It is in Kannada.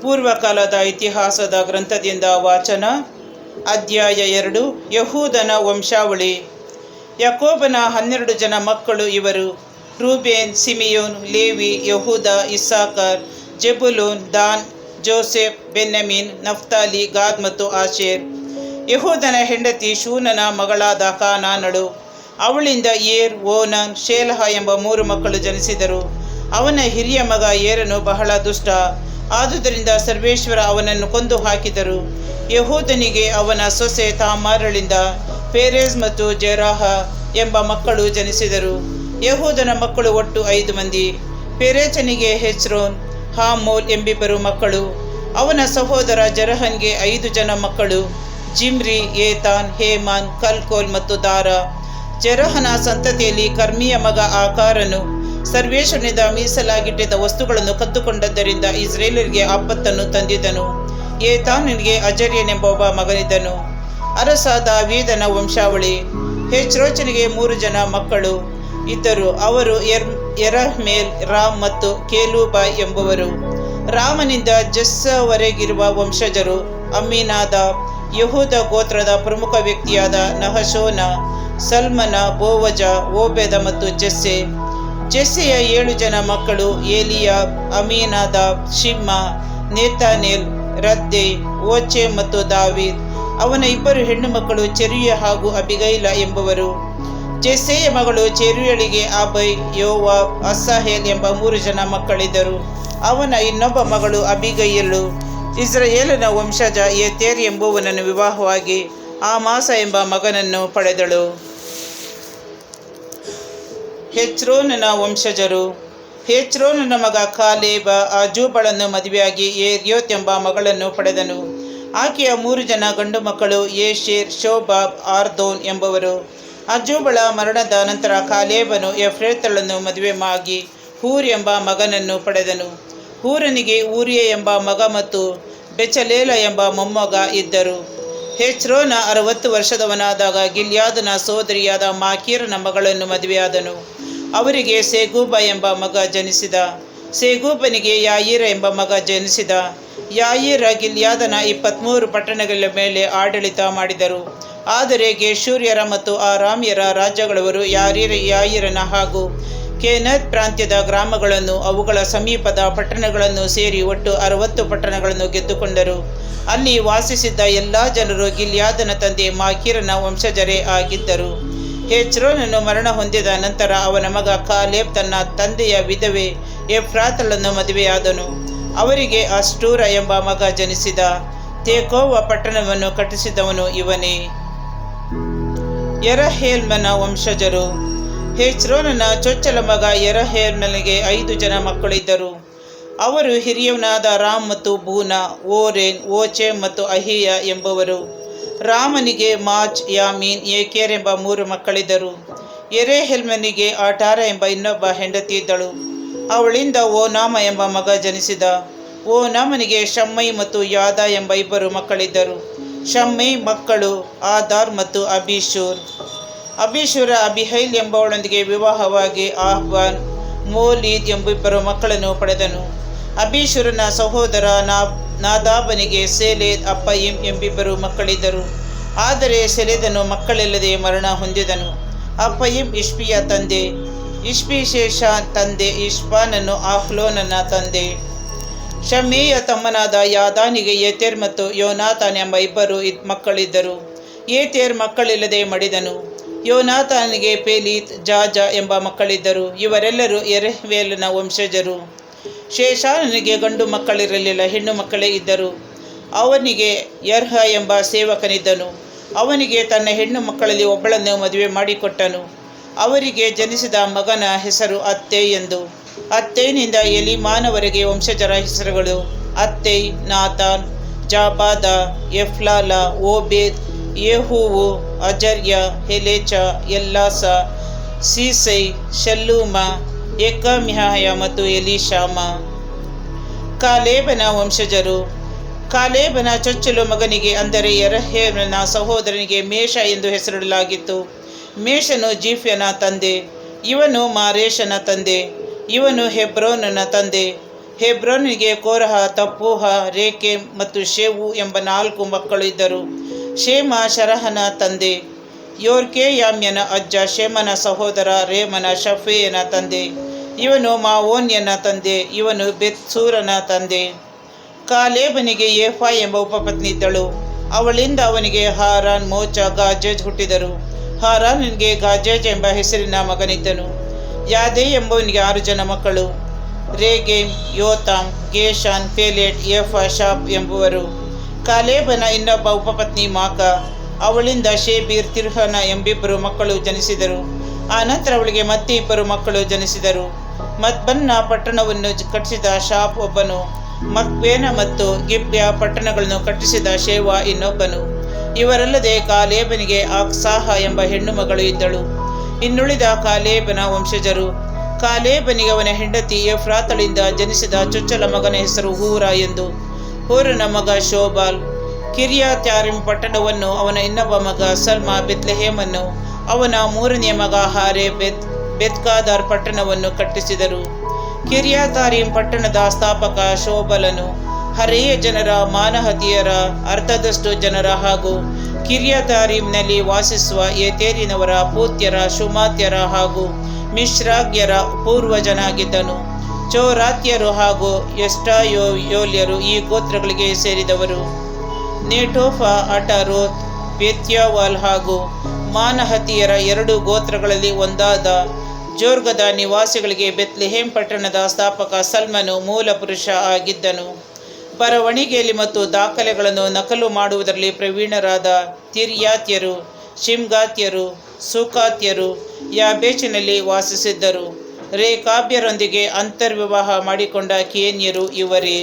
ಪೂರ್ವಕಾಲದ ಇತಿಹಾಸದ ಗ್ರಂಥದಿಂದ ವಾಚನ. ಅಧ್ಯಾಯ 2. ಯಹೂದನ ವಂಶಾವಳಿ. ಯಾಕೋಬನ 12 ಜನ ಮಕ್ಕಳು ಇವರು: ರೂಬೇನ್, ಸಿಮಿಯೋನ್, ಲೇವಿ, ಯಹೂದ, ಇಸ್ಸಾಕಾರ್, ಜೆಬುಲೂನ್, ದಾನ್, ಜೋಸೆಫ್, ಬೆನ್ಯಾಮೀನ್, ನಫ್ತಾಲಿ, ಗಾದ್ ಮತ್ತು ಆಶೇರ್. ಯಹೂದನ ಹೆಂಡತಿ ಶೂನನ ಮಗಳಾದ ಕಾನಾನಳು. ಅವಳಿಂದ ಏರ್, ಓನಾನ್, ಶೇಲಹ ಎಂಬ 3 ಮಕ್ಕಳು ಜನಿಸಿದರು. ಅವನ ಹಿರಿಯ ಮಗ ಏರನು ಬಹಳ ದುಷ್ಟ, ಆದುದರಿಂದ ಸರ್ವೇಶ್ವರ ಅವನನ್ನು ಕೊಂದು ಹಾಕಿದರು. ಯಹೂದನಿಗೆ ಅವನ ಸೊಸೆ ತಾಮಾರಳಿಂದ ಪೇರೆಜ್ ಮತ್ತು ಜೆರಾಹ ಎಂಬ ಮಕ್ಕಳು ಜನಿಸಿದರು. ಯಹೂದನ ಮಕ್ಕಳು ಒಟ್ಟು 5 ಮಂದಿ. ಪೇರೆಚನಿಗೆ ಹೆಚ್ರೋನ್, ಹಾಮೋಲ್ ಎಂಬಿಬ್ಬರು ಮಕ್ಕಳು. ಅವನ ಸಹೋದರ ಜೆರಹನ್ಗೆ 5 ಜನ ಮಕ್ಕಳು: ಜಿಮ್ರಿ, ಏತಾನ್, ಹೇಮಾನ್, ಕಲ್ಕೋಲ್ ಮತ್ತು ದಾರ. ಜೆರಹನ ಸಂತತಿಯಲ್ಲಿ ಕರ್ಮಿಯ ಮಗ ಆಕಾರನು ಸರ್ವೇಶ್ವರನಿಂದ ಮೀಸಲಾಗಿಟ್ಟಿದ್ದ ವಸ್ತುಗಳನ್ನು ಕದ್ದುಕೊಂಡದ್ದರಿಂದ ಇಸ್ರೇಲರಿಗೆ ಆಪತ್ತನ್ನು ತಂದಿದ್ದನು. ಏತಾನನಿಗೆ ಅಜರ್ಯನೆಂಬ ಒಬ್ಬ ಮಗನಿದ್ದನು. ಅರಸ ದಾವೀದನ ವಂಶಾವಳಿ. ಹೆಚ್ರೋಚನಿಗೆ 3 ಜನ ಮಕ್ಕಳು ಇದ್ದರು. ಅವರು ಎರಹ್ಮೇಲ್, ರಾಮ್ ಮತ್ತು ಕೇಲೂಬ ಎಂಬುವರು. ರಾಮನಿಂದ ಜೆಸ್ಸವರೆಗಿರುವ ವಂಶಜರು: ಅಮ್ಮಿನಾದಾಬ್, ಯಹೂದ ಗೋತ್ರದ ಪ್ರಮುಖ ವ್ಯಕ್ತಿಯಾದ ನಹಶೋನ, ಸಲ್ಮನ, ಬೋವಜ, ಓಬೇದ ಮತ್ತು ಜೆಸ್ಸೆ. ಜೆಸ್ಸೆಯ 7 ಜನ ಮಕ್ಕಳು: ಏಲಿಯಾಬ್, ಅಮ್ಮಿನಾದಾಬ್, ಶಿಮ್ಮ, ನೇತಾನೇಲ್, ರದ್ದೆ, ಓಚೆ ಮತ್ತು ದಾವೀದ್. ಅವನ 2 ಹೆಣ್ಣು ಮಕ್ಕಳು ಚೆರೂಯ ಹಾಗೂ ಅಬಿಗೈಲ ಎಂಬುವರು. ಜೆಸ್ಸೆಯ ಮಗಳು ಚೆರೂಯಳಿಗೆ ಅಬೈ, ಯೋವಾಬ್, ಅಸಾಹೇಲ್ ಎಂಬ 3 ಜನ ಮಕ್ಕಳಿದ್ದರು. ಅವನ ಇನ್ನೊಬ್ಬ ಮಗಳು ಅಬಿಗೈಯಳು ಇಸ್ರಾಯೇಲನ ವಂಶಜ ಯೆತೇರ್ ಎಂಬುವನನ್ನು ವಿವಾಹವಾಗಿ ಆಮಾಸ ಎಂಬ ಮಗನನ್ನು ಪಡೆದಳು. ಹೆಚ್ರೋನನ ವಂಶಜರು. ಹೆಚ್ರೋನನ ಮಗ ಕಾಲೇಬ ಅಜೂಬಳನ್ನು ಮದುವೆಯಾಗಿ ಏರ್ಯೋತ್ ಎಂಬ ಮಗಳನ್ನು ಪಡೆದನು. ಆಕೆಯ 3 ಜನ ಗಂಡು ಮಕ್ಕಳು: ಯೇಷೆರ್, ಶೋಬಾಬ್, ಆರ್ದೋನ್ ಎಂಬುವರು. ಅಜೂಬಳ ಮರಣದ ನಂತರ ಕಾಲೇಬನು ಎಫ್ರೇತಳನ್ನು ಮದುವೆಯಾಗಿ ಹೂರ್ ಎಂಬ ಮಗನನ್ನು ಪಡೆದನು. ಹೂರನಿಗೆ ಊರಿಯ ಎಂಬ ಮಗ ಮತ್ತು ಬೆಚಲೇಲ ಎಂಬ ಮೊಮ್ಮಗ ಇದ್ದರು. ಹೆಚ್ರೋನ 60 ವರ್ಷದವನಾದಾಗ ಗಿಲ್ಯಾದನ ಸೋದರಿಯಾದ ಮಾಕೀರನ ಮಗಳನ್ನು ಮದುವೆಯಾದನು. ಅವರಿಗೆ ಸೇಗೂಬ ಎಂಬ ಮಗ ಜನಿಸಿದ. ಸೇಗೂಬನಿಗೆ ಯಾಯೀರ ಎಂಬ ಮಗ ಜನಿಸಿದ. ಯಾಯೀರ ಗಿಲ್ಯಾದನ 23 ಪಟ್ಟಣಗಳ ಮೇಲೆ ಆಡಳಿತ ಮಾಡಿದರು. ಆದರೆ ಗೆಷೂರ್ಯರ ಮತ್ತು ಆರಾಮ್ಯರ ರಾಜ್ಯಗಳವರು ಯಾಯೀರನ ಹಾಗೂ ಕೆನತ್ ಪ್ರಾಂತ್ಯದ ಗ್ರಾಮಗಳನ್ನು ಅವುಗಳ ಸಮೀಪದ ಪಟ್ಟಣಗಳನ್ನು ಸೇರಿ ಒಟ್ಟು 60 ಪಟ್ಟಣಗಳನ್ನು ಗೆದ್ದುಕೊಂಡರು. ಅಲ್ಲಿ ವಾಸಿಸಿದ್ದ ಎಲ್ಲ ಜನರು ಗಿಲ್ಯಾದನ ತಂದೆ ಮಾಕೀರನ ವಂಶಜರೇ ಆಗಿದ್ದರು. ಹೆಚ್ರೋನನು ಮರಣ ಹೊಂದಿದ ನಂತರ ಅವನ ಮಗ ಕಾಲೇಬ್ ತನ್ನ ತಂದೆಯ ವಿಧವೆ ಎಫ್ರಾತಳನ್ನು ಮದುವೆಯಾದನು. ಅವರಿಗೆ ಅಷ್ಟೂರ ಎಂಬ ಮಗ ಜನಿಸಿದ. ತೇಕೋವ ಪಟ್ಟಣವನ್ನು ಕಟ್ಟಿಸಿದವನು ಇವನೇ. ಎರಹೇಲ್ಮನ ವಂಶಜರು. ಹೆಚ್ರೋನನ ಚೊಚ್ಚಲ ಮಗ ಎರಹೇಲ್ಮನಿಗೆ 5 ಜನ ಮಕ್ಕಳಿದ್ದರು. ಅವರು ಹಿರಿಯವನಾದ ರಾಮ್ ಮತ್ತು ಬೂನ, ಓರೇನ್, ಓಚೆ ಮತ್ತು ಅಹೀಯ ಎಂಬುವರು. ರಾಮನಿಗೆ ಮಾಚ್, ಯಾಮೀನ್, ಏಕೇರ್ ಎಂಬ 3 ಮಕ್ಕಳಿದ್ದರು. ಎರಹೇಲ್ಮನಿಗೆ ಆಟಾರ ಎಂಬ ಇನ್ನೊಬ್ಬ ಹೆಂಡತಿ ಇದ್ದಳು. ಅವಳಿಂದ ಓನಾಮ ಎಂಬ ಮಗ ಜನಿಸಿದ. ಓನಾಮನಿಗೆ ಶಮ್ಮೈ ಮತ್ತು ಯಾದ ಎಂಬ 2 ಮಕ್ಕಳಿದ್ದರು. ಶಮ್ಮೈ ಮಕ್ಕಳು ಆದಾರ್ ಮತ್ತು ಅಬೀಷೂರ್. ಅಬೀಷೂರ ಅಬಿಹೈಲ್ ಎಂಬವಳೊಂದಿಗೆ ವಿವಾಹವಾಗಿ ಆಹ್ವಾನ್, ಮೋಲೀದ್ ಎಂಬಿಬ್ಬರು ಮಕ್ಕಳನ್ನು ಪಡೆದನು. ಅಬೀಷೂರನ ಸಹೋದರ ನಾದಾಬನಿಗೆ ಸೇಲೇದ್, ಅಪ್ಪಯಿಮ್ ಎಂಬಿಬ್ಬರು ಮಕ್ಕಳಿದ್ದರು. ಆದರೆ ಸೆಲೆದನು ಮಕ್ಕಳಿಲ್ಲದೆ ಮರಣ ಹೊಂದಿದನು. ಅಪ್ಪಯಿಮ್ ಇಷ್ಪಿಯ ತಂದೆ, ಇಷ್ಪಿಶೇಷಾನ್ ತಂದೆ, ಇಷ್ಪಾನನು ಆಹ್ಲೋನನ ತಂದೆ. ಶಮ್ಮೇಯ ತಮ್ಮನಾದ ಯಾದಾನಿಗೆ ಯೆತೆರ್ ಮತ್ತು ಯೋನಾತಾನ್ ಎಂಬ 2 ಮಕ್ಕಳಿದ್ದರು. ಯೆತೆರ್ ಮಕ್ಕಳಿಲ್ಲದೆ ಮಡಿದನು. ಯೋನಾತಾನಿಗೆ ಪೆಲೀತ್, ಜಾಜ ಎಂಬ ಮಕ್ಕಳಿದ್ದರು. ಇವರೆಲ್ಲರೂ ಯೆರಹ್ಮೇಲನ ವಂಶಜರು. ಶೇಷಾನನಿಗೆ ಗಂಡು ಮಕ್ಕಳಿರಲಿಲ್ಲ, ಹೆಣ್ಣು ಮಕ್ಕಳೇ ಇದ್ದರು. ಅವನಿಗೆ ಯರ್ಹ ಎಂಬ ಸೇವಕನಿದ್ದನು. ಅವನಿಗೆ ತನ್ನ ಹೆಣ್ಣು ಮಕ್ಕಳಲ್ಲಿ ಒಬ್ಬಳನ್ನು ಮದುವೆ ಮಾಡಿಕೊಟ್ಟನು. ಅವರಿಗೆ ಜನಿಸಿದ ಮಗನ ಹೆಸರು ಅತ್ತೈ ಎಂದು. ಅತ್ತೈನಿಂದ ಎಲಿಮಾನವರೆಗೆ ವಂಶಜರ ಹೆಸರುಗಳು: ಅತ್ತೈ, ನಾತಾನ್, ಜಾಬಾದ, ಎಫ್ಲಾಲ, ಓಬೇದ್, ಯೇಹೂವು, ಅಜರ್ಯ, ಹೆಲೆಚ, ಎಲ್ಲಾಸ, ಸೀಸೈ, ಶಲ್ಲೂಮ, ಯೆಕಮ್ಯಾಯ ಮತ್ತು ಎಲೀಷಾಮ. ಕಾಲೇಬನ ವಂಶಜರು. ಕಾಲೇಬನ ಚೊಚ್ಚಲು ಮಗನಿಗೆ ಅಂದರೆ ಎರಹೇಲನ ಸಹೋದರನಿಗೆ ಮೇಷ ಎಂದು ಹೆಸರಿಡಲಾಗಿತ್ತು. ಮೇಷನು ಜೀಫ್ಯನ ತಂದೆ. ಇವನು ಮಾರೇಷನ ತಂದೆ. ಇವನು ಹೆಬ್ರೋನನ ತಂದೆ. ಹೆಬ್ರೋನಿಗೆ ಕೋರಹ, ತಪ್ಪೂಹ, ರೇಕೆಮ್ ಮತ್ತು ಶೇವು ಎಂಬ 4 ಮಕ್ಕಳು ಇದ್ದರು. ಶೇಮ ಶರಹನ ತಂದೆ. ಯೋರ್ಕೆಯಾಮ್ಯನ ಅಜ್ಜ ಶೇಮನ ಸಹೋದರ ರೇಮನ ಶಫೇಯನ ತಂದೆ. ಇವನು ಮಾವೋನ್ಯನ ತಂದೆ. ಇವನು ಬೆತ್ಸೂರನ ತಂದೆ. ಕಾಲೇಬನಿಗೆ ಏಫಾ ಎಂಬ ಉಪಪತ್ನಿ ಇದ್ದಳು. ಅವಳಿಂದ ಅವನಿಗೆ ಹಾರಾನ್, ಮೋಚ, ಗಾಜೇಜ್ ಹುಟ್ಟಿದರು. ಹಾರಾನಿಗೆ ಗಾಜೇಜ್ ಎಂಬ ಹೆಸರಿನ ಮಗನಿದ್ದನು. ಯಾದೇ ಎಂಬವನಿಗೆ 6 ಜನ ಮಕ್ಕಳು. ರೇಗೆಮ್, ಯೋತಾಮ್, ಗೇಷಾನ್, ಪೇಲೆಟ್, ಏಫಾ, ಶಾಪ್ ಎಂಬುವರು. ಕಾಲೇಬನ ಇನ್ನೊಬ್ಬ ಉಪಪತ್ನಿ ಮಾಕ. ಅವಳಿಂದ ಶೇಬೀರ್, ತಿರ್ಹನ ಎಂಬಿಬ್ಬರು ಮಕ್ಕಳು ಜನಿಸಿದರು. ಆನಂತರ ಅವಳಿಗೆ ಮತ್ತೆ 2 ಮಕ್ಕಳು ಜನಿಸಿದರು. ಮದ್ಬನ್ನ ಪಟ್ಟಣವನ್ನು ಕಟ್ಟಿಸಿದ ಶಾಪ್ ಒಬ್ಬನು. ಮಕ್ಬೇನ ಮತ್ತು ಗಿಬ್ಯ ಪಟ್ಟಣಗಳನ್ನು ಕಟ್ಟಿಸಿದ ಶೇವಾ ಇನ್ನೊಬ್ಬನು. ಇವರಲ್ಲದೆ ಕಾಲೇಬನಿಗೆ ಆಕ್ಸಾಹ ಎಂಬ ಹೆಣ್ಣು ಮಗಳು ಇದ್ದಳು. ಇನ್ನುಳಿದ ಕಾಲೇಬನ ವಂಶಜರು. ಕಾಲೇಬನಿಗೆ ಅವನ ಹೆಂಡತಿ ಎಫ್ರಾತಳಿಂದ ಜನಿಸಿದ ಚೊಚ್ಚಲ ಮಗನ ಹೆಸರು ಹೂರ ಎಂದು. ಹೂರನ ಮಗ ಶೋಬಾಲ್ ಕಿರ್ಯಾತ್ಯಾರಿಮ್ ಪಟ್ಟಣವನ್ನು, ಅವನ ಇನ್ನೊಬ್ಬ ಮಗ ಸಲ್ಮ ಬೆತ್ಲೆಹೇಮನ್ನು, ಅವನ 3ನೇ ಮಗ ಹಾರೆ ಬೆತ್ಕಾದಾರ್ ಪಟ್ಟಣವನ್ನು ಕಟ್ಟಿಸಿದರು. ಕಿರ್ಯಾತಾರಿಮ್ ಪಟ್ಟಣದ ಸ್ಥಾಪಕ ಶೋಬಲನು. ಹರೆಯ ಜನರ, ಮಾನಹತಿಯರ ಅರ್ಧದಷ್ಟು ಜನರ ಹಾಗೂ ಕಿರ್ಯಾತಾರಿಮ್ನಲ್ಲಿ ವಾಸಿಸುವ ಏತೇರಿನವರ, ಪೂತ್ಯರ, ಶುಮಾತ್ಯರ ಹಾಗೂ ಮಿಶ್ರಾಗ್ಯರ ಪೂರ್ವಜನಾಗಿದ್ದನು. ಚೋರಾತ್ಯರು ಹಾಗೂ ಎಸ್ಟಾಯೋಲ್ಯರು ಈ ಗೋತ್ರಗಳಿಗೆ ಸೇರಿದವರು. ನೆಟೋಫ, ಅಟರೋತ್, ಬೆತ್ಯಾವಾಲ್ ಹಾಗೂ ಮಾನಹತಿಯರ 2 ಗೋತ್ರಗಳಲ್ಲಿ ಒಂದಾದ ಜೋರ್ಗದ ನಿವಾಸಿಗಳಿಗೆ ಬೆತ್ಲೆಹೇಮ್ ಪಟ್ಟಣದ ಸ್ಥಾಪಕ ಸಲ್ಮನು ಮೂಲ ಪುರುಷ ಆಗಿದ್ದನು. ಬರವಣಿಗೆಯಲ್ಲಿ ಮತ್ತು ದಾಖಲೆಗಳನ್ನು ನಕಲು ಮಾಡುವುದರಲ್ಲಿ ಪ್ರವೀಣರಾದ ತಿರ್ಯಾತ್ಯರು, ಶಿಮ್ಗಾತ್ಯರು, ಸುಕಾತ್ಯರು ಯಾಬೇಚಿನಲ್ಲಿ ವಾಸಿಸಿದ್ದರು. ರೇಕಾಬ್ಯರೊಂದಿಗೆ ಅಂತರ್ವಿವಾಹ ಮಾಡಿಕೊಂಡ ಕೇನ್ಯರು ಇವರೇ.